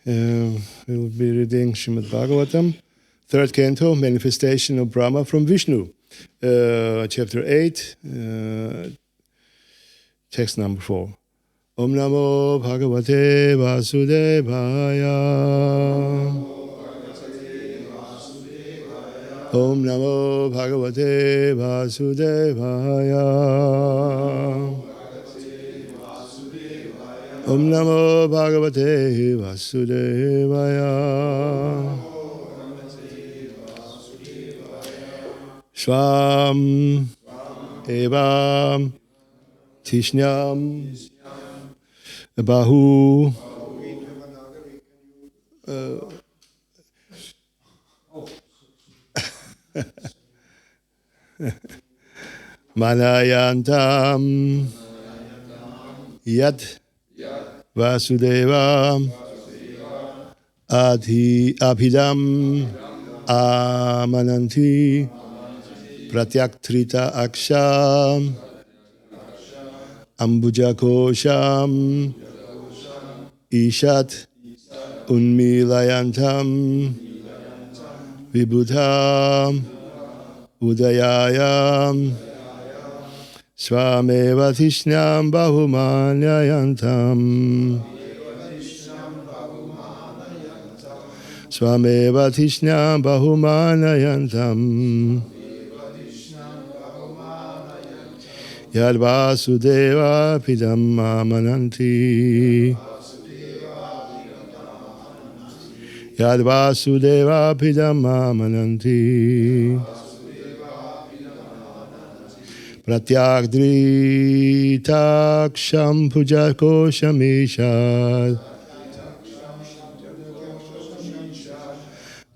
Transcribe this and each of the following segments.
We'll be reading Śrīmad-Bhāgavatam, 3rd canto, Manifestation of Brahma from Vishnu, chapter 8, text number 4. Om Namo Bhagavate Vasudevaya. Om Namo Bhagavate Vasudevaya. Om Namo Bhagavate Vasudevaya. Swam Evam Tishnyam Bahu Manayantam Yat Vasudeva Abhidam Amananti Pratyaktrita Aksham Ambujakosham Ishat Unmilayantam Vibhutam Udayayam Swameva Tishnam Bahumanyayantam Swameva Tishnam Bahumanayantam Yad Vasudeva Pidam Amananti Yad Vasudeva Pidam Amananti Pratyagdritaksham pujakosham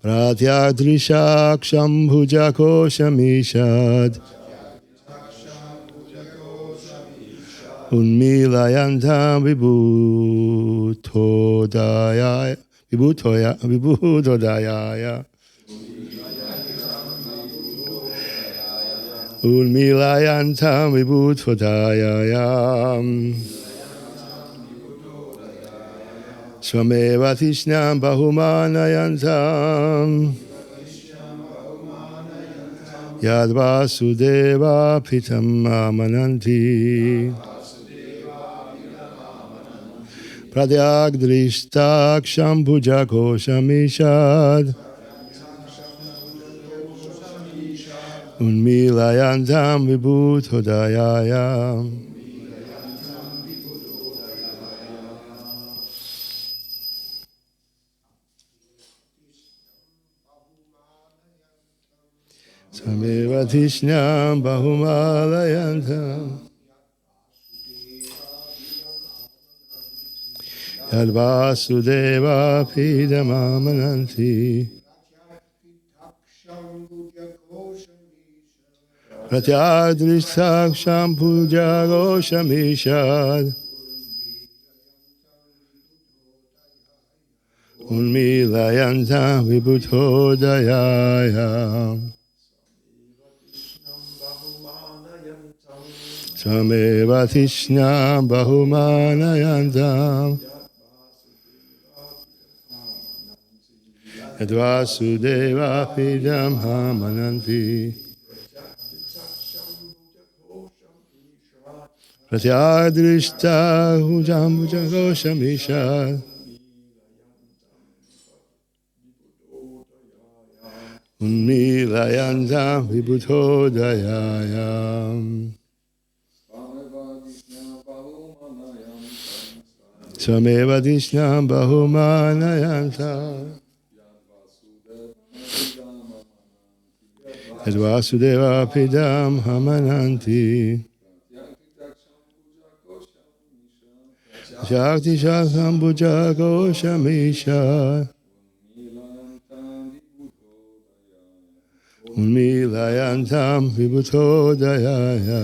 Pratyagdrishaksham pujakosham Unmilayantam vibhutodayaya Unmilayantam vibhutodayaya Swameva Tishnam Bahumanayantam Yad Vasudeva Pitam Amananti Pratyagdrishtaksham pujakosham Unmilayantam vibhutodayaya Sameva Tishnam Bahumalayantam Yad Vasudeva Pidam Amananti Pratyagdrishtaksham pujakosham Unmilayantam vibhutodayaya Swameva Tishnam Bahumanayantam Yad Vasudeva Pidam Amananti Pratyagdrishtaksham pujakosham Unmilayantam vibhutodayaya Swameva Tishnam Bahumanayantam Yad Vasudeva Pidam Amananti Shakti Shakam Pujakosham Unmilayantam vibhutodayaya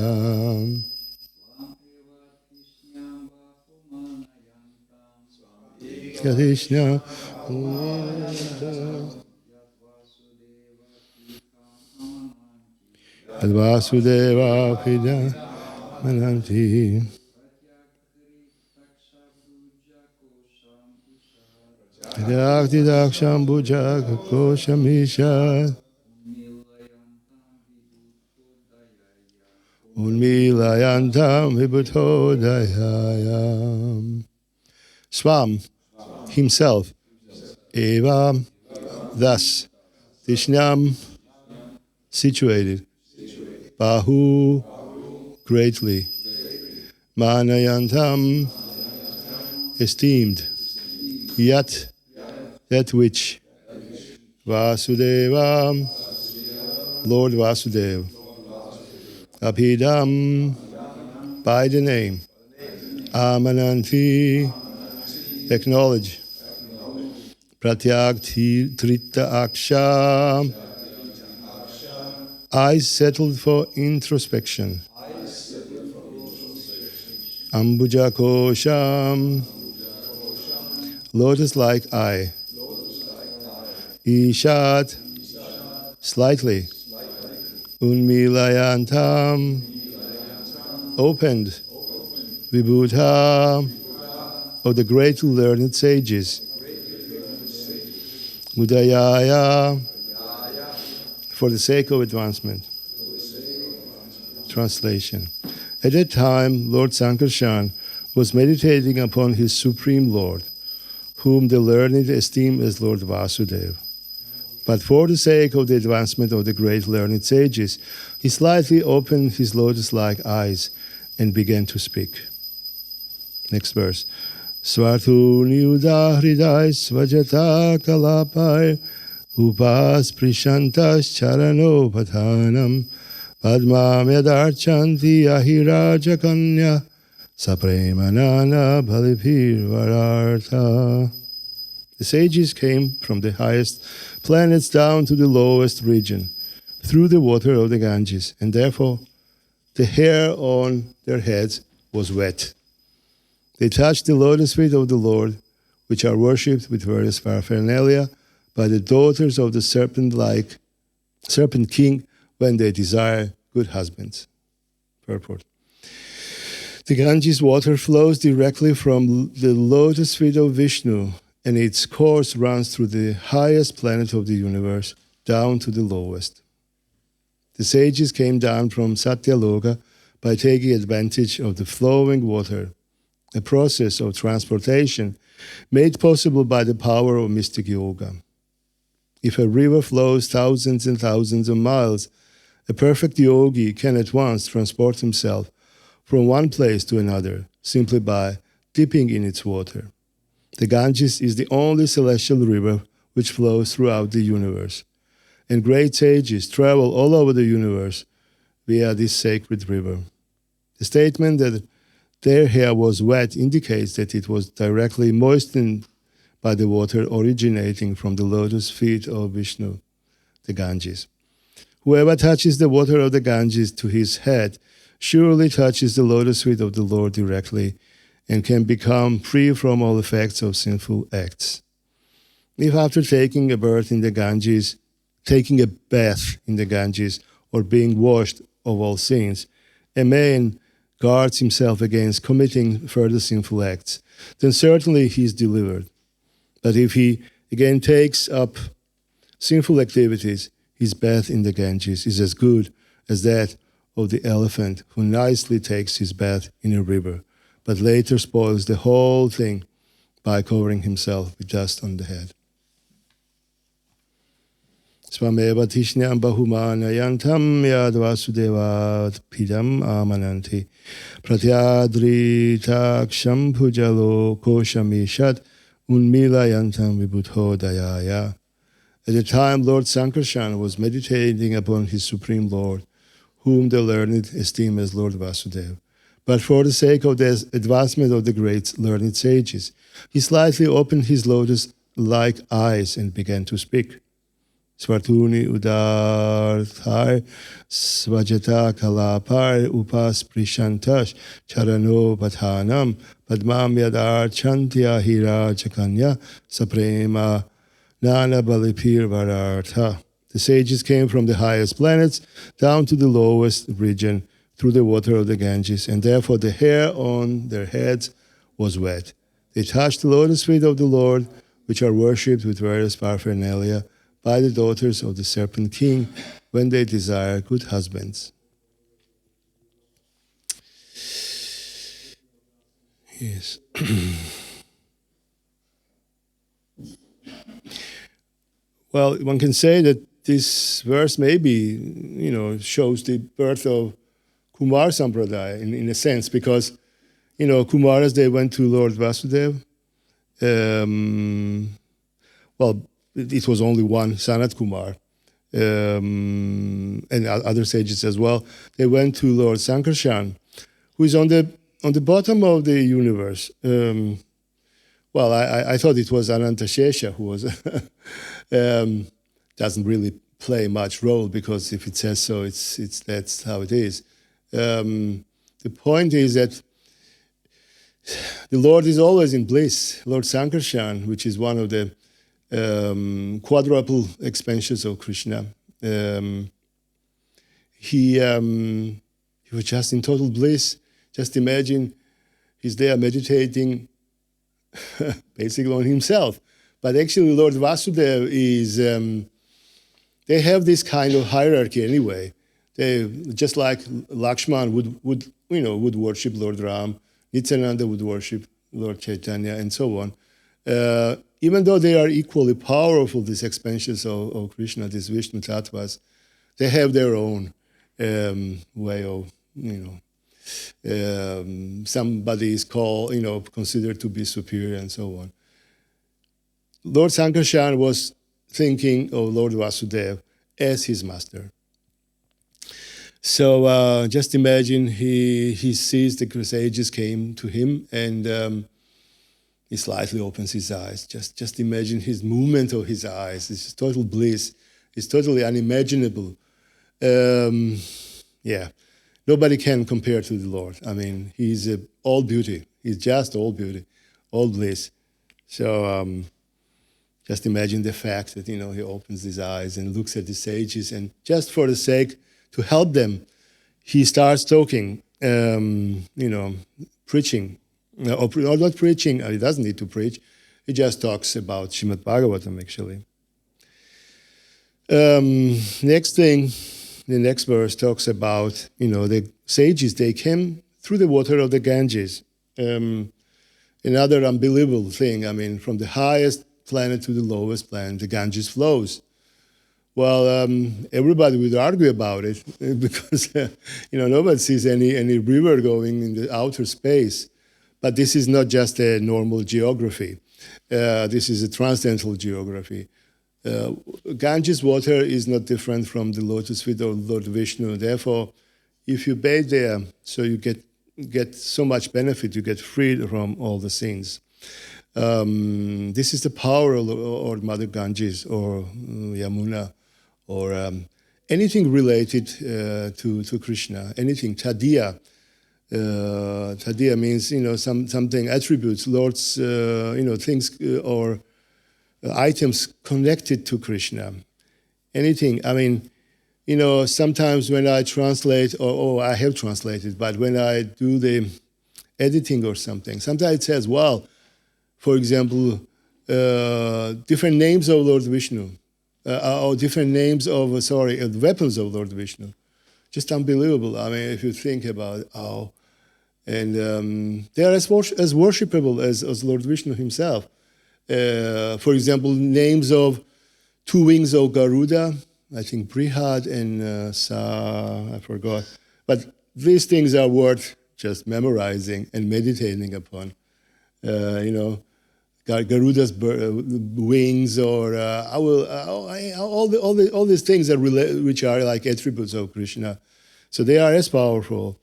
Krishna Yad Vasudeva Pidam Amananti Dakti daksham bhujaka koshamisha Unmilayantam vibhutodayayam. Swam, himself, eva, thus, Tishnam, situated, Bahu, greatly, Manayantam, esteemed, Yat, that which, Vasudeva, Lord Vasudeva, Abhidam, by the name, Amananti, acknowledge, Pratyag Trita Aksha, eyes settled for introspection, Ambuja Kosham, lotus-like eye, Ishat, slightly, Unmilayantam, opened, Vibhuta, of the great learned sages, Udayaya, for the sake of advancement. Translation. At that time, Lord Sankarshan was meditating upon his Supreme Lord, whom the learned esteem as Lord Vasudeva. But for the sake of the advancement of the great learned sages, he slightly opened his lotus-like eyes and began to speak. Next verse. Svartuni udahridai svajata kalapai upas prishantas charano pathanam padmam yadarchanti ahiraja kanya sapremanana balipir varartha. The sages came from the highest planets down to the lowest region, through the water of the Ganges, and therefore the hair on their heads was wet. They touched the lotus feet of the Lord, which are worshipped with various paraphernalia by the daughters of the serpent king when they desire good husbands. Purport. The Ganges water flows directly from the lotus feet of Vishnu, and its course runs through the highest planet of the universe down to the lowest. The sages came down from Satyaloka by taking advantage of the flowing water, a process of transportation made possible by the power of mystic yoga. If a river flows thousands and thousands of miles, a perfect yogi can at once transport himself from one place to another simply by dipping in its water. The Ganges is the only celestial river which flows throughout the universe, and great sages travel all over the universe via this sacred river. The statement that their hair was wet indicates that it was directly moistened by the water originating from the lotus feet of Vishnu, the Ganges. Whoever touches the water of the Ganges to his head surely touches the lotus feet of the Lord directly, and can become free from all effects of sinful acts. If after taking a bath in the Ganges, or being washed of all sins, a man guards himself against committing further sinful acts, then certainly he is delivered. But if he again takes up sinful activities, his bath in the Ganges is as good as that of the elephant who nicely takes his bath in a river, but later spoils the whole thing by covering himself with dust on the head. Swameva tishnam bahumanayantam yad vasudeva pidam amananti pratyadritaksham pujalo koshamishat unmilayantam vibhutodayaya. At the time Lord Sankarshan was meditating upon his Supreme Lord, whom the learned esteem as Lord Vasudeva. But for the sake of the advancement of the great learned sages, he slightly opened his lotus-like eyes and began to speak. Svartuni udarthar svajata kalapar upas prishantash charano pathanam padmam yadar chantya hira chakanya saprema nana balipir varartha. The sages came from the highest planets down to the lowest region through the water of the Ganges, and therefore the hair on their heads was wet. They touched the lotus feet of the Lord, which are worshipped with various paraphernalia by the daughters of the serpent king when they desire good husbands. Yes. Well, one can say that this verse maybe, shows the birth of Kumar Sampradaya in a sense, because, Kumaras, they went to Lord Vasudeva. Well, it was only one, Sanat Kumar, and other sages as well. They went to Lord Sankarshan, who is on the bottom of the universe. Well, I thought it was Anantashesha who was doesn't really play much role, because if it says so, that's how it is. The point is that the Lord is always in bliss. Lord Sankarshan, which is one of the quadruple expansions of Krishna, he was just in total bliss. Just imagine he's there meditating basically on himself. But actually Lord Vasudeva is, they have this kind of hierarchy anyway. They, just like Lakshman would worship Lord Ram, Nityananda would worship Lord Chaitanya, and so on. Even though they are equally powerful, these expansions of Krishna, these Vishnu Tattvas, they have their own way of, somebody is called, considered to be superior and so on. Lord Sankarshan was thinking of Lord Vasudeva as his master. So just imagine he sees the sages came to him, and he slightly opens his eyes. Just imagine his movement of his eyes. It's total bliss. It's totally unimaginable. Yeah, nobody can compare to the Lord. I mean, he's all beauty. He's just all beauty, all bliss. So just imagine the fact that, he opens his eyes and looks at the sages, and just for the sake to help them, he starts talking, preaching. Or not preaching, he doesn't need to preach. He just talks about Śrīmad-Bhāgavatam, actually. Next thing, the next verse talks about, the sages, they came through the water of the Ganges. Another unbelievable thing, from the highest planet to the lowest planet, the Ganges flows. Well, everybody would argue about it because, nobody sees any river going in the outer space. But this is not just a normal geography. This is a transcendental geography. Ganges water is not different from the lotus feet of Lord Vishnu. Therefore, if you bathe there, so you get so much benefit, you get freed from all the sins. This is the power of Mother Ganges or Yamuna or anything related to Krishna, anything, Tadiya. Tadiya means, something, attributes, Lord's, things or items connected to Krishna. Anything. Sometimes when I translate, or I have translated, but when I do the editing or something, sometimes it says, well, for example, different names of Lord Vishnu, or different names of, weapons of Lord Vishnu. Just unbelievable. If you think about it, and they are as worshipable as Lord Vishnu himself. For example, names of two wings of Garuda, I think Brihad and I forgot. But these things are worth just memorizing and meditating upon. Garuda's wings, or all these things which are like attributes of Krishna. So they are as powerful.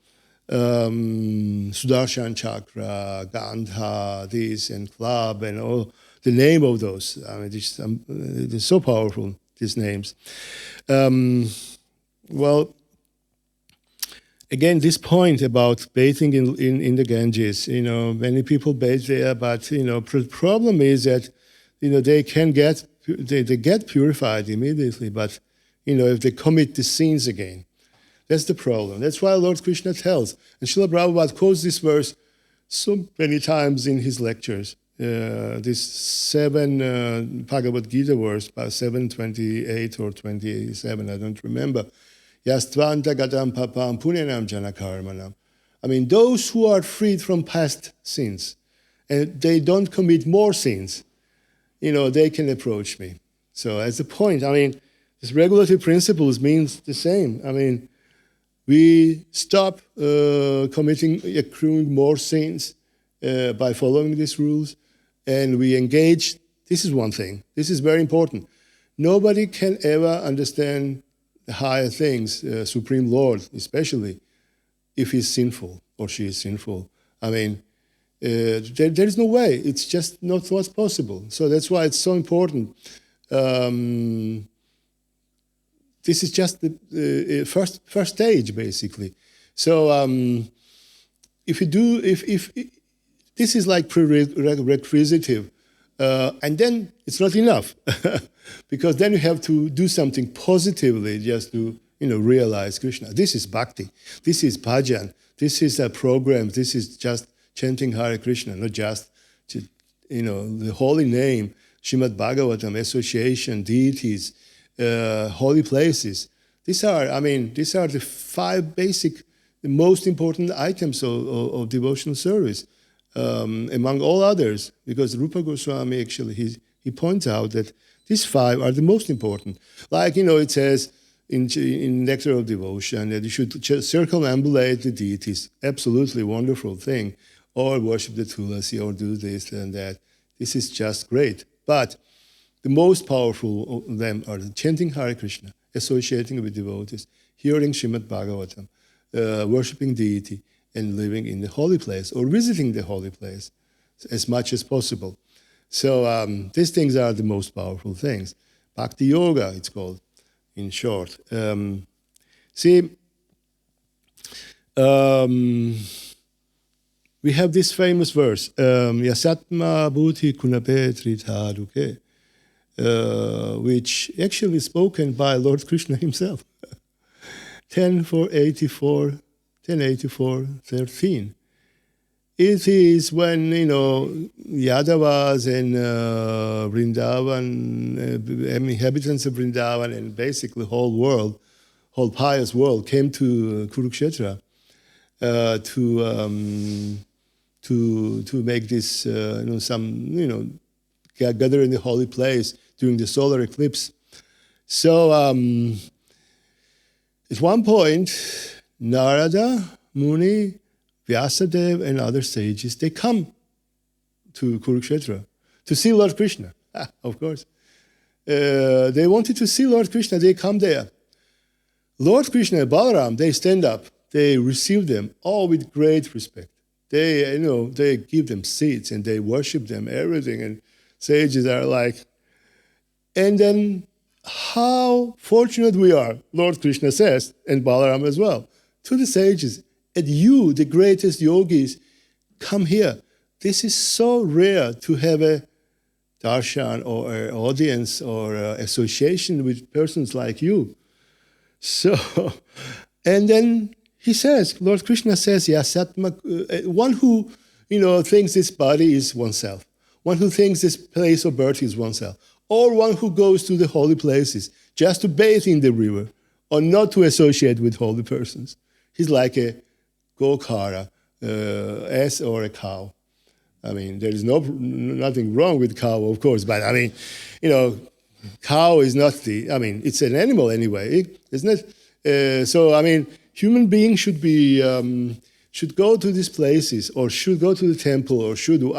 Sudarshan Chakra, Gaṅgā, this and club, and all the name of those. They're so powerful, these names. Well, again, this point about bathing in the Ganges, many people bathe there, but, the problem is that, they get purified immediately, but, if they commit the sins again, that's the problem. That's why Lord Krishna tells, and Srila Prabhupada quotes this verse so many times in his lectures. this 7 Bhagavad-gītā verse, 7:28 or 27, I don't remember. Yastvanta gatam papam punyanam jana karmanam. I mean, those who are freed from past sins, and they don't commit more sins, they can approach me. So as a point, I mean, this regulative principles means the same. I mean, we stop accruing more sins by following these rules, and we engage. This is one thing. This is very important. Nobody can ever understand the higher things, Supreme Lord especially, if he's sinful or she is sinful. I mean, there is no way. It's just not what's possible. So that's why it's so important. This is just the first stage, basically. So if this is like prerequisitive, and then it's not enough, because then you have to do something positively just to realize Krishna. This is bhakti. This is bhajan. This is a program. This is just chanting Hare Krishna, not just the holy name, Śrīmad-Bhāgavatam, association, deities, holy places. These are the 5 basic, the most important items of devotional service, among all others, because Rupa Goswami actually, he points out that these 5 are the most important. Like, it says in Nectar of Devotion that you should circumambulate the deities. Absolutely wonderful thing. Or worship the Tulasi, or do this and that. This is just great. But the most powerful of them are the chanting Hare Krishna, associating with devotees, hearing Śrīmad-Bhāgavatam, worshipping deity, and living in the holy place or visiting the holy place as much as possible. So these things are the most powerful things. Bhakti Yoga, it's called, in short. We have this famous verse, Yasatma Bhuti Kunape Trithaduke, which actually is spoken by Lord Krishna himself. 1084:13. It is when, Yadavas and Vrindavan, inhabitants of Vrindavan and basically whole pious world came to Kurukshetra to make this, gather in the holy place during the solar eclipse. So at one point, Narada, Muni, Vyasadeva, and other sages, they come to Kurukshetra to see Lord Krishna. Of course. They wanted to see Lord Krishna, they come there. Lord Krishna and Balaram, they stand up. They receive them all with great respect. They give them seats and they worship them, everything. And sages are like, and then how fortunate we are, Lord Krishna says, and Balaram as well, to the sages. And you, the greatest yogis, come here. This is so rare to have a darshan or an audience or association with persons like you. So, and then he says, Lord Krishna says, Yasatma, one who, thinks this body is oneself, one who thinks this place of birth is oneself, or one who goes to the holy places just to bathe in the river or not to associate with holy persons. He's like a gokara, ass or a cow. I mean, there is nothing wrong with cow, of course, but I mean, cow is not it's an animal anyway, isn't it? So, I mean, human beings should go to these places or should go to the temple or do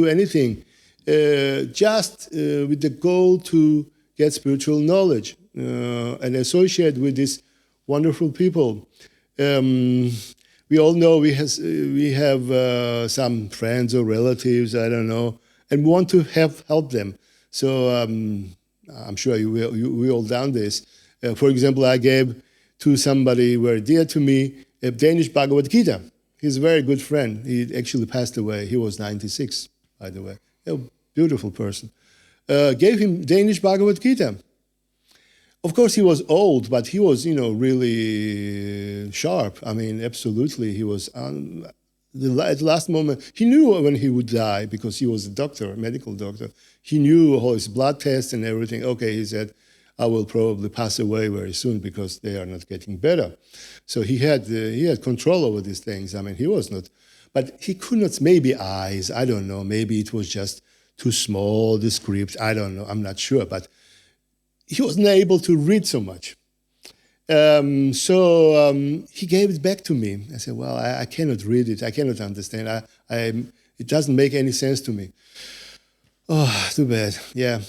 anything just with the goal to get spiritual knowledge and associate with these wonderful people. We all know we have some friends or relatives, and want to help them. So I'm sure we all done this. For example, I gave to somebody very dear to me a Danish Bhagavad-gītā. He's a very good friend. He actually passed away. He was 96, by the way. A beautiful person. Gave him Danish Bhagavad-gītā. Of course, he was old, but he was, really sharp. I mean, absolutely, he was at the last moment, he knew when he would die because he was a doctor, a medical doctor. He knew all his blood tests and everything. Okay, he said, I will probably pass away very soon because they are not getting better. So he had control over these things. I mean, he was not, but he could not, maybe eyes, I don't know, maybe it was just too small, the script, I don't know, I'm not sure, but he wasn't able to read so much. So he gave it back to me. I said, well, I cannot read it. I cannot understand. It doesn't make any sense to me. Oh, too bad. Yeah.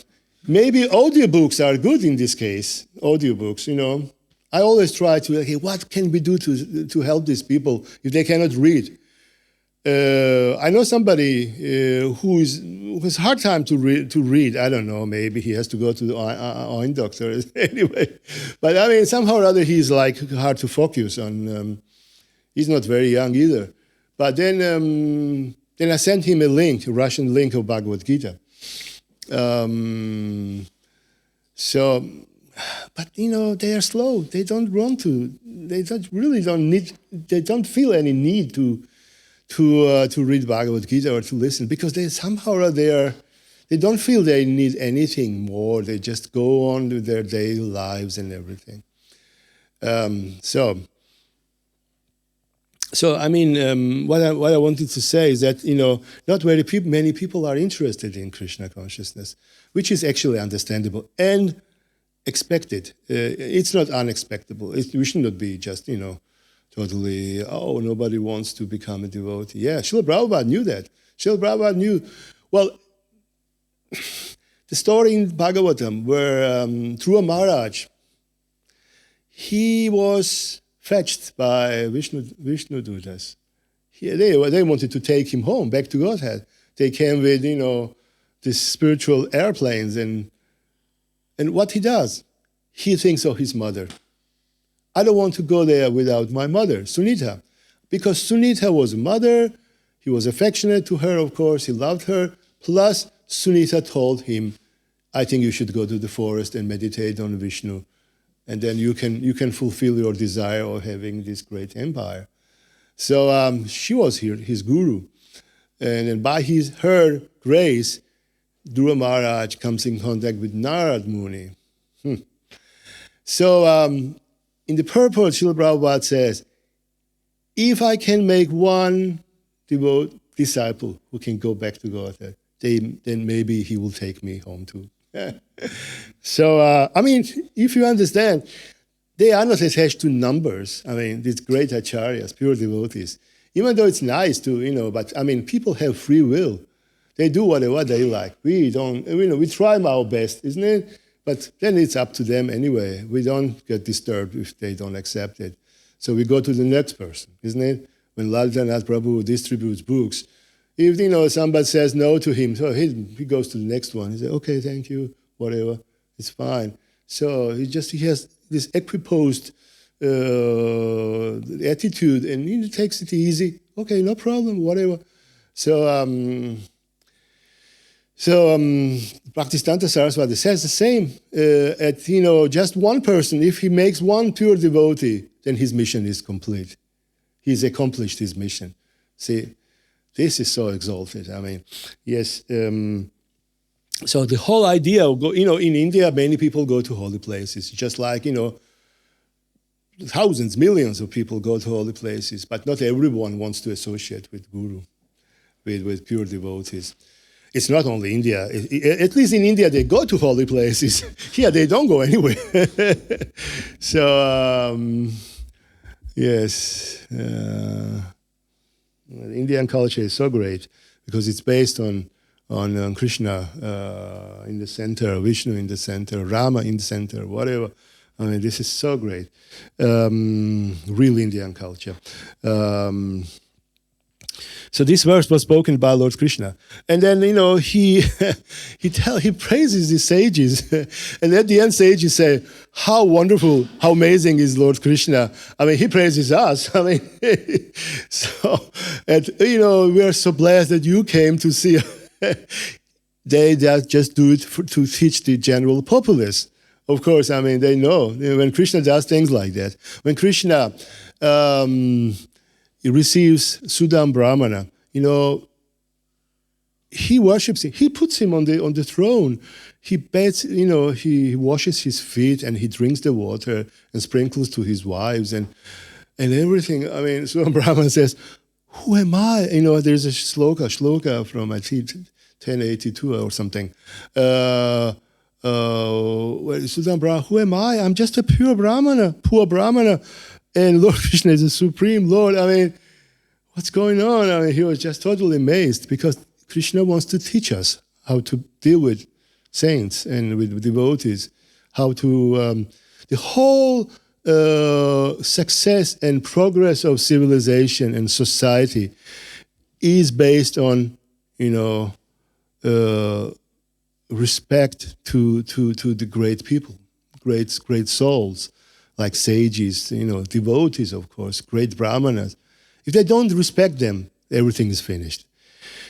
Maybe audiobooks are good in this case. Audiobooks, you know. I always try to, okay, what can we do to help these people if they cannot read? I know somebody who has a hard time to read. I don't know. Maybe he has to go to the eye doctor anyway. But I mean, somehow or other, he's like hard to focus on. He's not very young either. But then I sent him a link, a Russian link of Bhagavad-gītā. But you know, they are slow. They don't want to. They don't feel any need to read Bhagavad-gītā or to listen because they somehow they don't feel they need anything more. They just go on with their daily lives and everything. So I mean, what I wanted to say is that, you know, not very many people are interested in Krishna consciousness, which is actually understandable and expected. It's not unexpected. We should not be just, you know, totally, oh, nobody wants to become a devotee. Yeah, Srila Prabhupada knew that. Srila Prabhupada knew, well, the story in Bhagavatam where Dhruva Maharaj, he was fetched by Vishnu Dutas. They wanted to take him home, back to Godhead. They came with, you know, these spiritual airplanes and what he does, he thinks of his mother. I don't want to go there without my mother, Sunita. Because Sunita was a mother, he was affectionate to her, of course, he loved her. Plus, Sunita told him, I think you should go to the forest and meditate on Vishnu. And then you can fulfill your desire of having this great empire. So she was his guru. And then by her grace, Dhruva Maharaj comes in contact with Narad Muni. So in the purport, Srila Prabhupada says, if I can make one disciple who can go back to Godhead, then maybe he will take me home too. So, I mean, if you understand, they are not attached to numbers. I mean, these great acharyas, pure devotees, even though it's nice to, you know, but I mean, people have free will. They do whatever they like. We don't, you know, we try our best, isn't it? But then it's up to them anyway. We don't get disturbed if they don't accept it. So we go to the next person, isn't it? When Lalitanath Prabhu distributes books, if, you know, somebody says no to him, so he goes to the next one. He says, okay, thank you, whatever, it's fine. So he has this equiposed attitude, and he takes it easy. Okay, no problem, whatever. So Bhaktisiddhanta Saraswati says the same. You know, just one person, if he makes one pure devotee, then his mission is complete. He's accomplished his mission. See, this is so exalted. I mean, yes. So the whole idea of in India, many people go to holy places, just like, you know, thousands, millions of people go to holy places, but not everyone wants to associate with Guru, with pure devotees. It's not only India. At least in India, they go to holy places. Here, they don't go anywhere. So, yes, the Indian culture is so great because it's based on Krishna in the center, Vishnu in the center, Rama in the center, whatever. I mean, this is so great. Real Indian culture. So this verse was spoken by Lord Krishna. And then, you know, he praises the sages. And at the end, sages say, how wonderful, how amazing is Lord Krishna. I mean, he praises us. I mean, so, and, you know, we are so blessed that you came to see. They just do it to teach the general populace. Of course, I mean, they know when Krishna does things like that. When Krishna, he receives Sudam Brahmana. He worships him. He puts him on the throne. He bathes, he washes his feet and he drinks the water and sprinkles to his wives and everything. I mean, Sudam Brahmana says, "Who am I?" There's a shloka from I think 1082 or something. Sudam Brahmana, who am I? I'm just a poor Brahmana. And Lord Krishna is the Supreme Lord. I mean, what's going on? I mean, he was just totally amazed because Krishna wants to teach us how to deal with saints and with devotees, how to, the whole success and progress of civilization and society is based on, respect to the great people, great souls, like sages, devotees, of course, great brahmanas. If they don't respect them, everything is finished.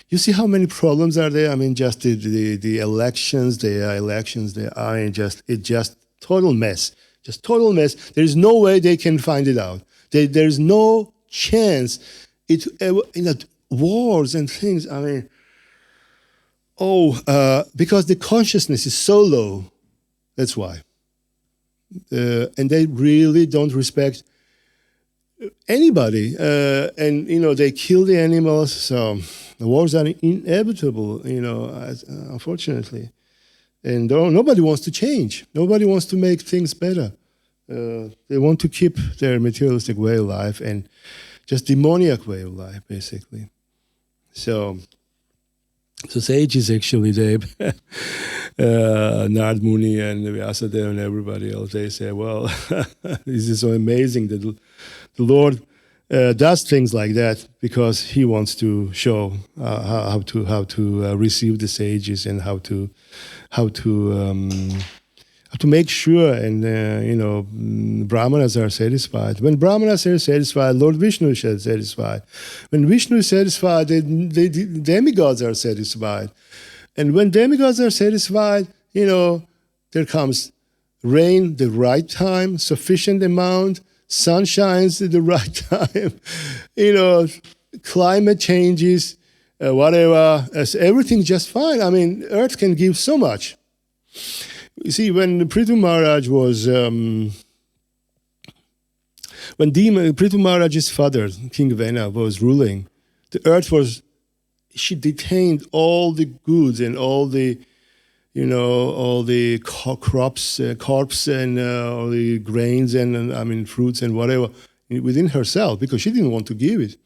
You see how many problems are there? I mean, just the elections, it's just total mess. Just total mess. There is no way they can find it out. There is no chance. Wars and things, I mean, because the consciousness is so low, that's why. And they really don't respect anybody. And, they kill the animals, so the wars are inevitable, unfortunately. And nobody wants to change. Nobody wants to make things better. They want to keep their materialistic way of life and just demoniac way of life, basically. So sages actually, Nard Muni and Vyasadeva and everybody else, they say, well, this is so amazing that the Lord does things like that because he wants to show how to receive the sages and how to make sure and brahmanas are satisfied. When brahmanas are satisfied, Lord Vishnu is satisfied. When Vishnu is satisfied, the demigods are satisfied. And when demigods are satisfied, there comes rain the right time, sufficient amount, sun shines at the right time, climate changes, whatever, everything's just fine. I mean, earth can give so much. You see, when Prithu Maharaj was, when Prithu Maharaj's father, King Vena, was ruling, the earth she detained all the goods and all the, all the crops and all the grains and fruits and whatever within herself because she didn't want to give it.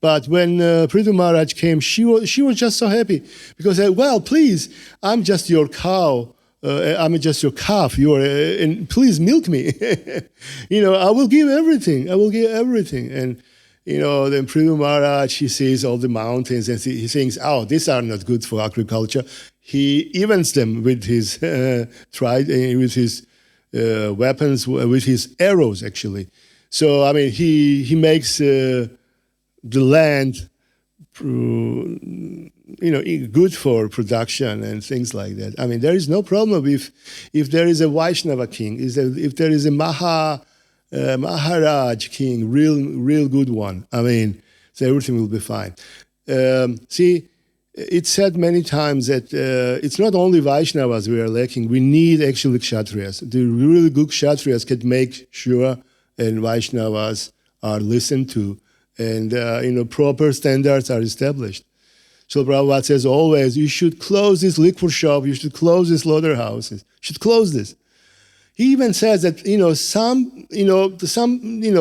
But when Prithu Maharaj came, she was just so happy because, well, please, I'm just your cow. I'm just your calf. And please milk me. I will give everything. And, then Prithu Maharaj, he sees all the mountains and he thinks, oh, these are not good for agriculture. He evens them with his weapons, with his arrows, actually. So, I mean, he makes the land good for production and things like that. I mean, there is no problem if there is a Vaishnava king, if there is a Maharaj king, real good one. I mean, so everything will be fine. See, it's said many times that it's not only Vaishnavas we are lacking. We need actually Kshatriyas. The really good Kshatriyas can make sure and Vaishnavas are listened to and proper standards are established. So Prabhupada says always, you should close this liquor shop, you should close these slaughterhouses, you should close this. He even says that some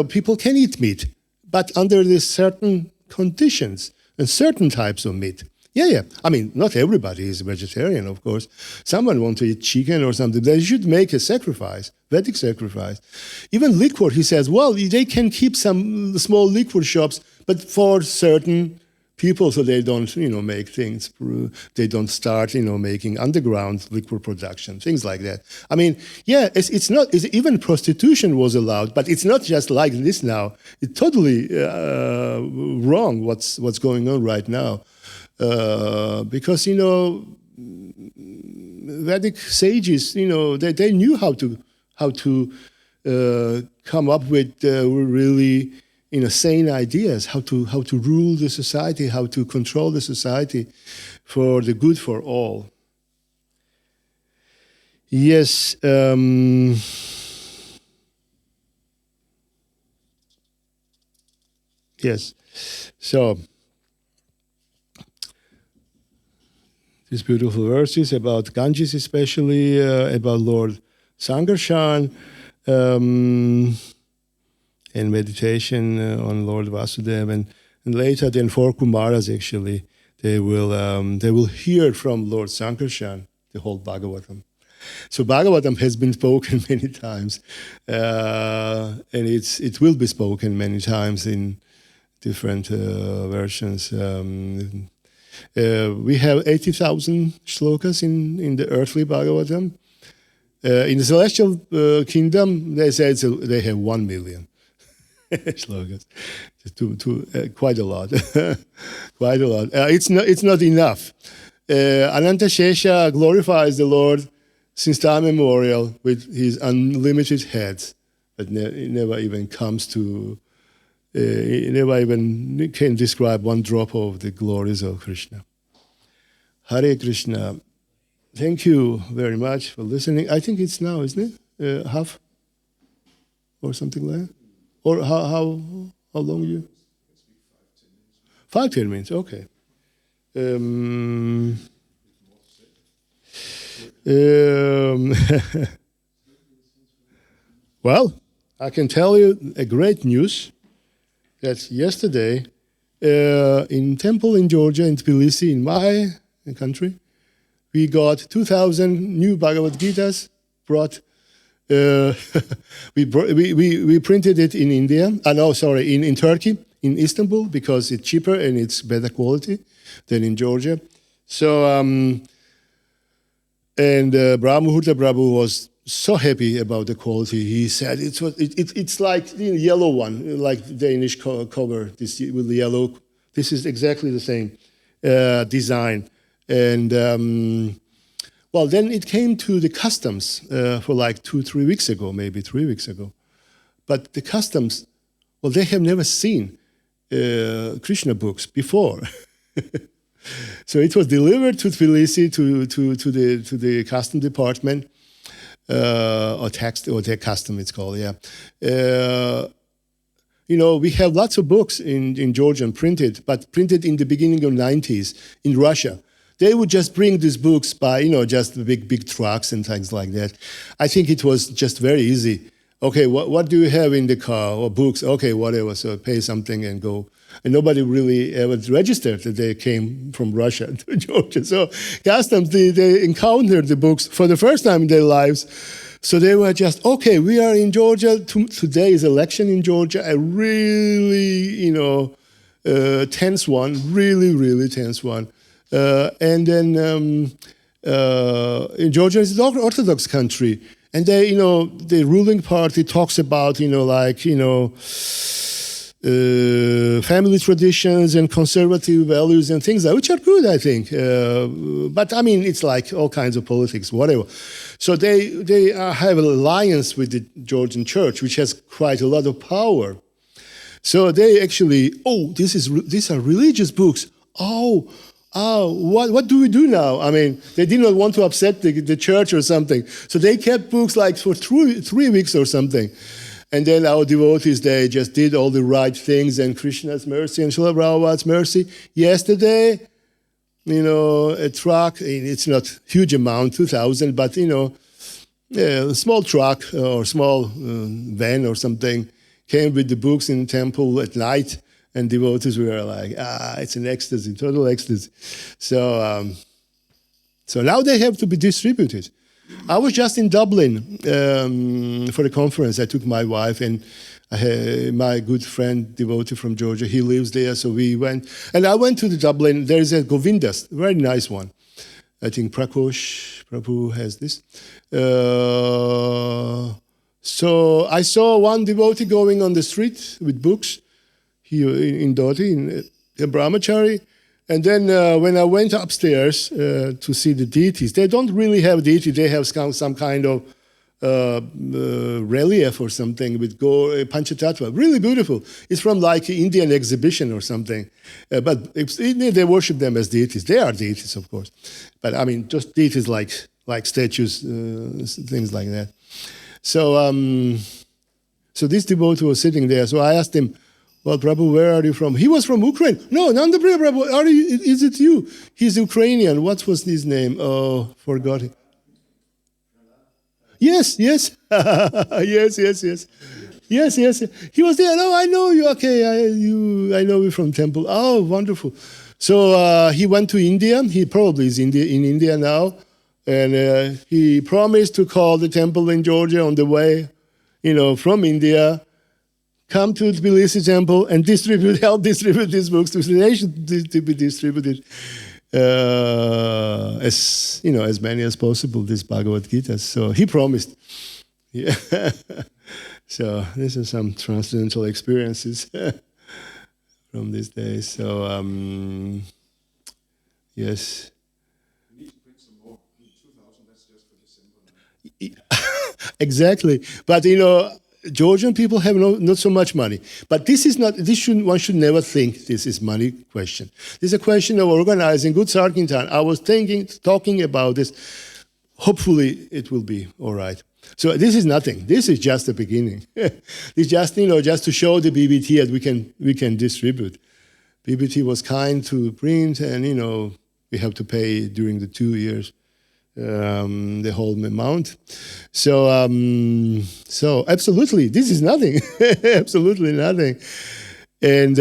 people can eat meat, but under these certain conditions and certain types of meat. Yeah. I mean, not everybody is a vegetarian, of course. Someone wants to eat chicken or something. They should make a sacrifice, Vedic sacrifice. Even liquor, he says, well, they can keep some small liquor shops, but for certain people, so they don't, make things. They don't start, making underground liquor production, things like that. I mean, yeah, it's not. Even prostitution was allowed, but it's not just like this now. It's totally wrong. What's going on right now? Because Vedic sages, they knew how to come up with really sane ideas, how to rule the society, how to control the society for the good for all. Yes. Yes. So, these beautiful verses about Ganges, especially about Lord Sankarshan, and meditation on Lord Vasudeva, and later then 4 Kumaras actually they will hear from Lord Sankarshan the whole Bhagavatam. So Bhagavatam has been spoken many times, and it will be spoken many times in different versions. We have 80,000 shlokas in the earthly Bhagavatam. In the celestial kingdom, they say they have 1 million shlokas. Quite a lot. Quite a lot. It's not enough. Ananta Shesha glorifies the Lord since time immemorial with his unlimited heads, but it never even comes to. He never even can describe one drop of the glories of Krishna. Hare Krishna. Thank you very much for listening. I think it's now, isn't it? Half or something like that? Or how long you? 5-10 minutes, okay. Well, I can tell you a great news. That yesterday, in temple in Georgia, in Tbilisi, in my country, we got 2,000 new Bhagavad-gītās brought. We printed it in India. In Turkey, in Istanbul, because it's cheaper and it's better quality than in Georgia. So, and Brahmahurta Prabhu was so happy about the quality. He said it's like the yellow one, like Danish cover. This with the yellow. This is exactly the same design. And well, then it came to the customs for like 2-3 weeks ago, maybe 3 weeks ago. But the customs, well, they have never seen Krishna books before. So it was delivered to Tbilisi to the custom department. Or their custom, it's called, yeah. We have lots of books in Georgian printed, but printed in the beginning of 90s in Russia. They would just bring these books by, just big trucks and things like that. I think it was just very easy. Okay, what do you have in the car? Or books, okay, whatever, so pay something and go. And nobody really ever registered that they came from Russia to Georgia. So customs, they encountered the books for the first time in their lives. So they were just, okay, we are in Georgia. Today is election in Georgia, a really, tense one, really tense one. And then in Georgia is an Orthodox country. And they, the ruling party talks about, family traditions and conservative values and things which are good, I think. But I mean, it's like all kinds of politics, whatever. So they have an alliance with the Georgian church, which has quite a lot of power. So they actually, these are religious books. What do we do now? I mean, they did not want to upset the church or something. So they kept books like for 3 weeks or something. And then our devotees, they just did all the right things, and Krishna's mercy and Srila Prabhupada's mercy. Yesterday, a truck, it's not huge amount, 2,000, but, a small truck or small van or something came with the books in the temple at night, and devotees were like, it's an ecstasy, total ecstasy. So now they have to be distributed. I was just in Dublin for a conference. I took my wife and my good friend, devotee from Georgia. He lives there, so we went. And I went to the Dublin. There is a Govindas, very nice one. I think Prakosh Prabhu has this. So I saw one devotee going on the street with books here in Doti, in Brahmachari. And then when I went upstairs to see the deities, they don't really have deity. They have some kind of relief or something with Panchatattva. Really beautiful. It's from like Indian exhibition or something. But they worship them as deities. They are deities, of course. But I mean, just deities like statues, things like that. So this devotee was sitting there. So I asked him, well, Prabhu, where are you from? He was from Ukraine. No, Nanda Priya Prabhu, is it you? He's Ukrainian. What was his name? Oh, forgot it. Yes. yes. Yes. He was there. No, I know you. Okay, I know you from temple. Oh, wonderful. So he went to India. He probably is in India now. And he promised to call the temple in Georgia on the way, from India, come to Tbilisi temple and help distribute these books. They should be distributed as many as possible, these Bhagavad-gītās. So he promised. Yeah. So these are some transcendental experiences from these days. So, yes. We need to print some more. 2,000, that's just for December. Exactly. But, Georgian people have not so much money. But one should never think this is money question. This is a question of organizing good Sankirtan. I was talking about this. Hopefully it will be all right. So this is nothing. This is just the beginning. It's just, just to show the BBT that we can distribute. BBT was kind to print and, we have to pay during the 2 years. The whole amount. So absolutely, this is nothing. Absolutely nothing. And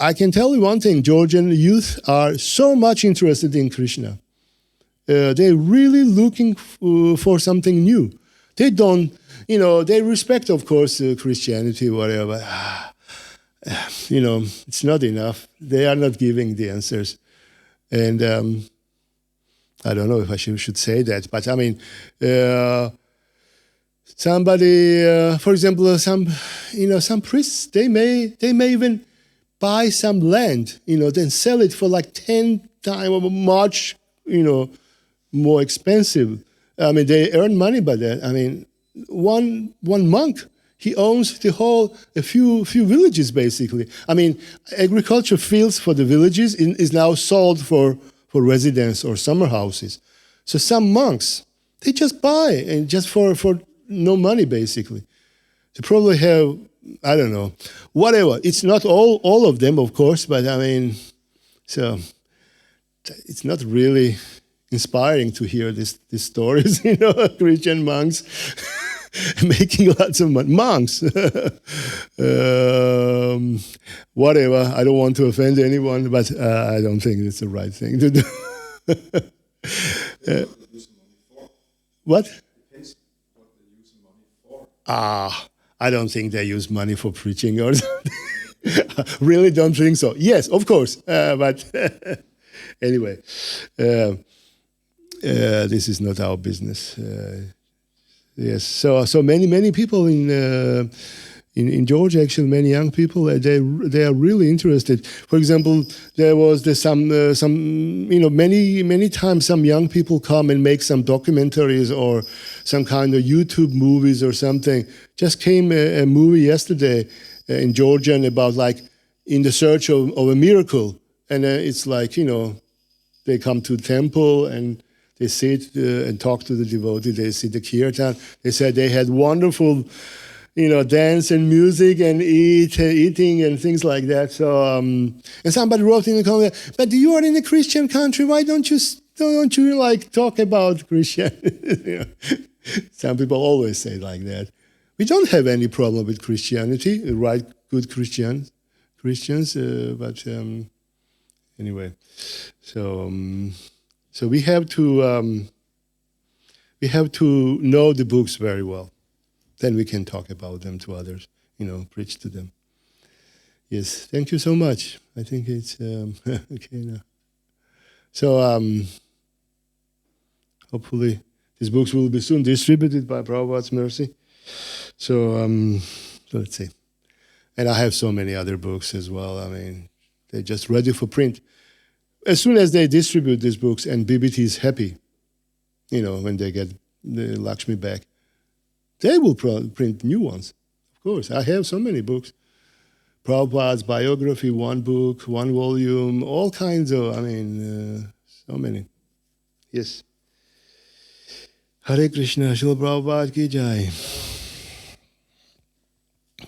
I can tell you one thing, Georgian youth are so much interested in Krishna. They're really looking for something new. They don't, they respect, of course, Christianity, whatever. It's not enough. They are not giving the answers. And I don't know if I should say that, but I mean, somebody, for example, some priests, they may even buy some land, then sell it for like 10 times or much, more expensive. I mean, they earn money by that. I mean, one monk, he owns a few villages basically. I mean, agriculture fields for the villages is now sold for residence or summer houses. So some monks, they just buy and just for no money basically. They probably have, I don't know, whatever. It's not all of them, of course, but I mean, so it's not really inspiring to hear these stories, Christian monks making lots of money. Monks. Whatever. I don't want to offend anyone, but I don't think it's the right thing to do. What? Depends what they use money for. I don't think they use money for preaching or something. Really don't think so. Yes, of course. But anyway, this is not our business. Yes, so many people in Georgia, actually, many young people, they are really interested. For example, there was many times some young people come and make some documentaries or some kind of YouTube movies or something. Just came a movie yesterday in Georgia about like in the search of a miracle, and it's like they come to the temple and they sit and talk to the devotee. They see the kirtan. They said they had wonderful, dance and music and eating and things like that. So, and somebody wrote in the comment, but you are in a Christian country. Why don't you like talk about Christianity? Some people always say like that. We don't have any problem with Christianity, right? Good Christians. But anyway, so we have to know the books very well. Then we can talk about them to others, preach to them. Yes, thank you so much. I think it's okay now. So hopefully these books will be soon distributed by Prabhupada's mercy. So let's see. And I have so many other books as well. I mean, they're just ready for print. As soon as they distribute these books and BBT is happy, when they get the Lakshmi back, They will print new ones. Of course, I have so many books. Prabhupada's biography, one book, one volume, all kinds of, so many. Yes. Hare Krishna, Srila Prabhupada ki jai.